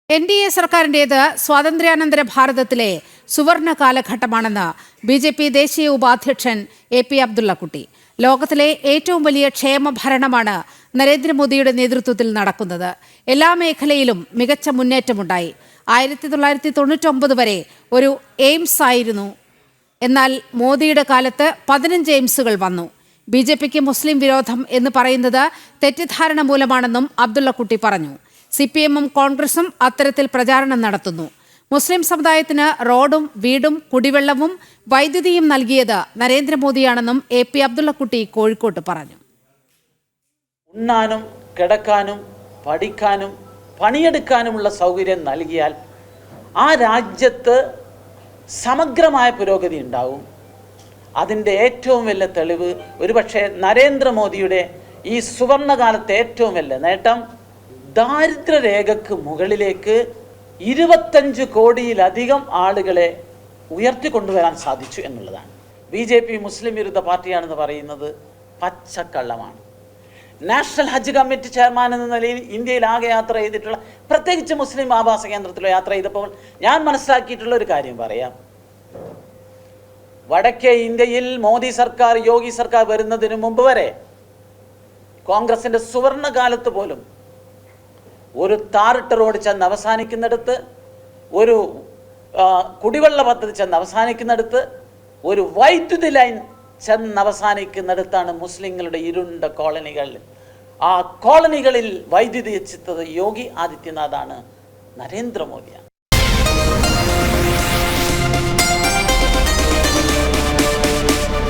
NDA സർക്കാരിൻ്റേത് സ്വാതന്ത്ര്യാനന്തര ഭാരതത്തിലെ സുവർണ കാലഘട്ടമാണെന്ന് BJP ദേശീയ ഉപാധ്യക്ഷൻ AP അബ്ദുള്ളക്കുട്ടി. ലോകത്തിലെ ഏറ്റവും വലിയ ക്ഷേമ ഭരണമാണ് നരേന്ദ്രമോദിയുടെ നേതൃത്വത്തിൽ നടക്കുന്നത്. എല്ലാ മേഖലയിലും മികച്ച മുന്നേറ്റമുണ്ടായി. 1999 വരെ ഒരു എയിംസ് ആയിരുന്നു. എന്നാൽ മോദിയുടെ കാലത്ത് 15 എയിംസുകൾ വന്നു. BJPക്ക് മുസ്ലിം വിരോധം എന്ന് പറയുന്നത് തെറ്റിദ്ധാരണ മൂലമാണെന്നും അബ്ദുള്ളക്കുട്ടി പറഞ്ഞു. CPM-ഉം കോൺഗ്രസും അത്തരത്തിൽ പ്രചാരണം നടത്തുന്നു. മുസ്ലിം സമുദായത്തിന് റോഡും വീടും കുടിവെള്ളവും വൈദ്യുതിയും നൽകിയത് നരേന്ദ്രമോദിയാണെന്നും AP അബ്ദുള്ളക്കുട്ടി കോഴിക്കോട്ട് പറഞ്ഞു. ഉണ്ണാനും കിടക്കാനും പഠിക്കാനും പണിയെടുക്കാനുമുള്ള സൗകര്യം നൽകിയാൽ ആ രാജ്യത്ത് സമഗ്രമായ പുരോഗതി ഉണ്ടാവും. അതിൻ്റെ ഏറ്റവും വലിയ തെളിവ് ഒരുപക്ഷെ നരേന്ദ്രമോദിയുടെ ഈ സുവർണകാലത്തെ ഏറ്റവും വലിയ നേട്ടം ദാരിദ്ര്യരേഖയ്ക്ക് മുകളിലേക്ക് 25 കോടിയിലധികം ആളുകളെ ഉയർത്തിക്കൊണ്ടുവരാൻ സാധിച്ചു എന്നുള്ളതാണ്. BJP മുസ്ലിം വിരുദ്ധ പാർട്ടിയാണെന്ന് പറയുന്നത് പച്ചക്കള്ളമാണ്. നാഷണൽ ഹജ്ജ് കമ്മിറ്റി ചെയർമാൻ എന്ന നിലയിൽ ഇന്ത്യയിൽ ആകെ യാത്ര ചെയ്തിട്ടുള്ള, പ്രത്യേകിച്ച് മുസ്ലിം ആവാസ കേന്ദ്രത്തിലോ യാത്ര ചെയ്തപ്പോൾ ഞാൻ മനസ്സിലാക്കിയിട്ടുള്ള ഒരു കാര്യം പറയാം. വടക്കേ ഇന്ത്യയിൽ മോദി സർക്കാർ, യോഗി സർക്കാർ വരുന്നതിന് മുമ്പ് വരെ കോൺഗ്രസിൻ്റെ സുവർണകാലത്ത് പോലും ഒരു ടാറിട്ട റോഡ് ചെന്ന് അവസാനിക്കുന്നിടത്ത്, ഒരു കുടിവെള്ള പദ്ധതി ചെന്ന് അവസാനിക്കുന്നിടത്ത്, ഒരു വൈദ്യുതി ലൈൻ ചെന്ന് അവസാനിക്കുന്നിടത്താണ് മുസ്ലിങ്ങളുടെ ഇരുണ്ട കോളനികൾ. ആ കോളനികളിൽ വൈദ്യുതി എത്തിച്ചത് യോഗി ആദിത്യനാഥാണ്, നരേന്ദ്രമോദിയാണ്.